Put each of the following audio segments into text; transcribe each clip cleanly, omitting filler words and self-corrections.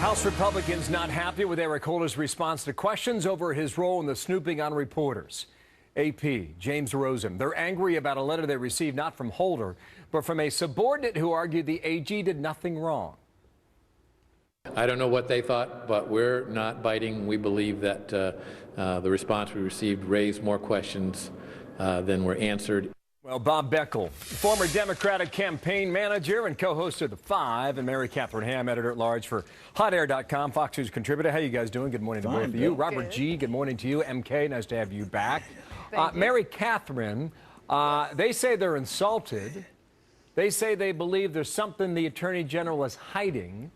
House Republicans not happy with Eric Holder's response to questions over his role in the snooping on reporters. AP, James Rosen, they're angry about a letter they received not from Holder, but from a subordinate who argued the AG did nothing wrong. I don't know what they thought, but we're not biting. We believe that the response we received raised more questions than were answered. Well, Bob Beckel, former Democratic campaign manager and co-host of The Five, and Mary Catherine Ham, editor-at-large for HotAir.com, Fox News contributor. How you guys doing? Good morning to both of you. Robert Good. G., good morning to you. MK, nice to have you back. Thank you. Mary Catherine, they say they're insulted. They say they believe there's something the Attorney General is hiding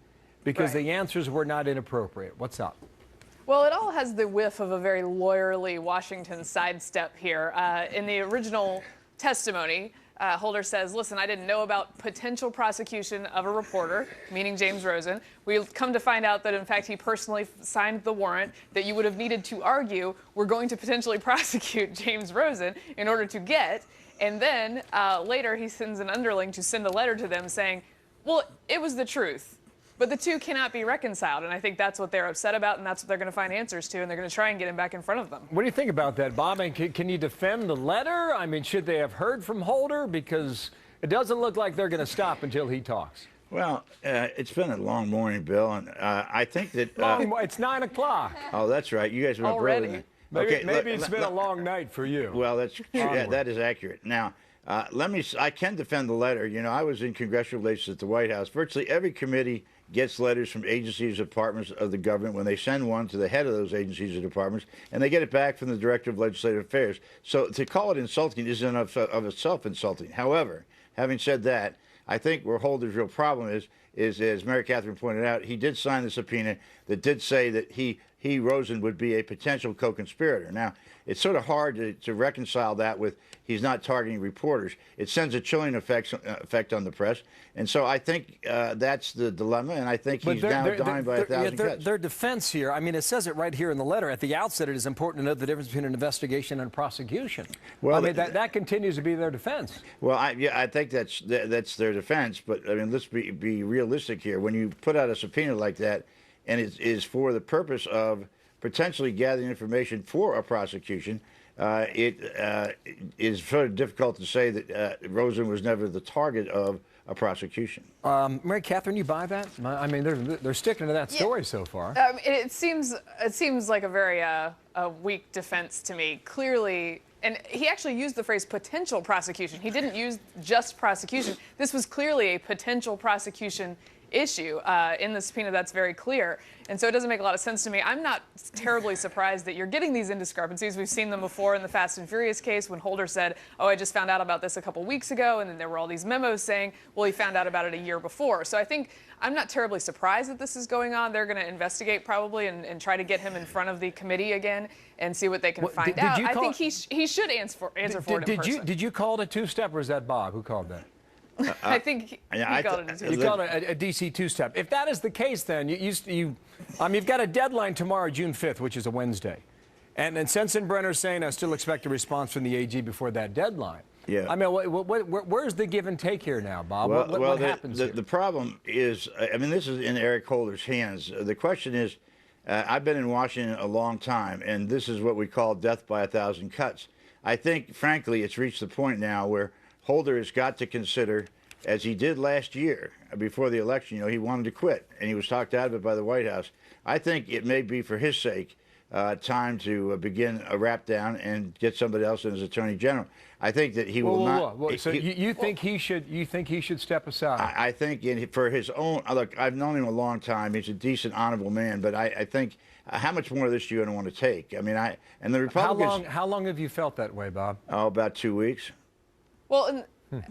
because the answers were not inappropriate. What's up? Well, it all has the whiff of a very lawyerly Washington sidestep here. In the original testimony, Holder says, listen, I didn't know about potential prosecution of a reporter, meaning James Rosen. We've come to find out that, in fact, he personally signed the warrant that you would have needed to argue we're going to potentially prosecute James Rosen in order to get. And then later he sends an underling to send a letter to them saying, well, it was the truth. But the two cannot be reconciled, and I think that's what they're upset about, and that's what they're going to find answers to, and they're going to try and get him back in front of them. What do you think about that, Bob? And can you defend the letter? I mean, should they have heard from Holder? Because it doesn't look like they're going to stop until he talks. Well, it's been a long morning, Bill, and I think that... it's 9 o'clock. Oh, that's right. You guys were up early. Already? Maybe it's been a long night for you. Well, that's true. That is accurate. Now, I can defend the letter. You know, I was in congressional relations at the White House. Virtually every committee gets letters from agencies or departments of the government when they send one to the head of those agencies or departments, and they get it back from the Director of Legislative Affairs. So to call it insulting isn't of itself insulting. However, having said that, I think where Holder's real problem is, as Mary Catherine pointed out, he did sign the subpoena that did say that he Rosen, would be a potential co-conspirator. Now, it's sort of hard to reconcile that with he's not targeting reporters. It sends a chilling effect on the press. And so I think that's the dilemma, and I think he's now dying by 1,000 cuts. Their defense here, I mean, it says it right here in the letter. At the outset, it is important to know the difference between an investigation and prosecution. Well, I mean, that continues to be their defense. Well, I think that's their defense, but I mean, let's be realistic here. When you put out a subpoena like that, and it is for the purpose of potentially gathering information for a prosecution, it is sort of difficult to say that Rosen was never the target of a prosecution. Mary Catherine, you buy that? I mean, they're sticking to that story so far. It seems like a very weak defense to me. Clearly, and he actually used the phrase potential prosecution. He didn't use just prosecution. This was clearly a potential prosecution issue in the subpoena. That's very clear. And so it doesn't make a lot of sense to me. I'm not terribly surprised that you're getting these indiscrepancies. We've seen them before in the Fast and Furious case when Holder said, oh, I just found out about this a couple weeks ago. And then there were all these memos saying, well, he found out about it a year before. So I think I'm not terribly surprised that this is going on. They're going to investigate probably and try to get him in front of the committee again and see what they can find out. I think he should answer for it in person. Did you call it a two-step, or is that Bob? Who called that? I think he called it a two-step. You called it a DC two-step. If that is the case, then you've got a deadline tomorrow, June 5th, which is a Wednesday. And Sensenbrenner's saying I still expect a response from the AG before that deadline. Yeah. I mean, where's the give and take here now, Bob? What happens here? The problem is, I mean, this is in Eric Holder's hands. The question is, I've been in Washington a long time, and this is what we call death by 1,000 cuts. I think, frankly, it's reached the point now where Holder has got to consider, as he did last year before the election, you know, he wanted to quit, and he was talked out of it by the White House. I think it may be, for his sake, time to begin a wrap down and get somebody else in as Attorney General. I think that he will not. So you think he should step aside? I think for his own. Look, I've known him a long time. He's a decent, honorable man. But I think how much more of this do you want to take? I mean, and the Republicans. How long have you felt that way, Bob? Oh, about 2 weeks. Well,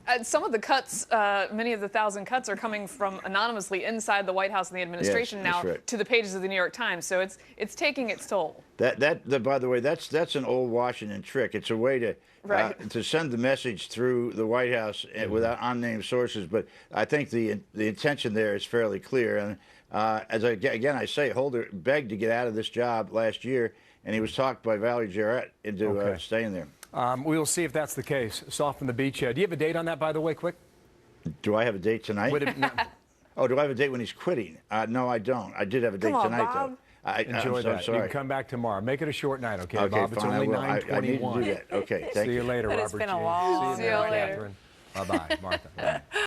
and some of the cuts, many of the 1,000 cuts are coming from anonymously inside the White House and the administration to the pages of the New York Times. So it's taking its toll. By the way, that's an old Washington trick. It's a way to send the message through the White House without unnamed sources. But I think the intention there is fairly clear. And I say, Holder begged to get out of this job last year, and he was talked by Valerie Jarrett into staying there. We will see if that's the case. Soften the beachhead. Do you have a date on that, by the way, quick? Do I have a date tonight? Oh, do I have a date when he's quitting? No, I don't. I did have a date Come on, tonight, Bob. though. Enjoy I'm so that. sorry. You can come back tomorrow. Make it a short night, okay, Okay, Bob? It's fine. only I need to 9:21. do that. Okay, thank See you. you later, But Robert. it's been a G. long See you See you later, later. Catherine. Bye-bye, Martha.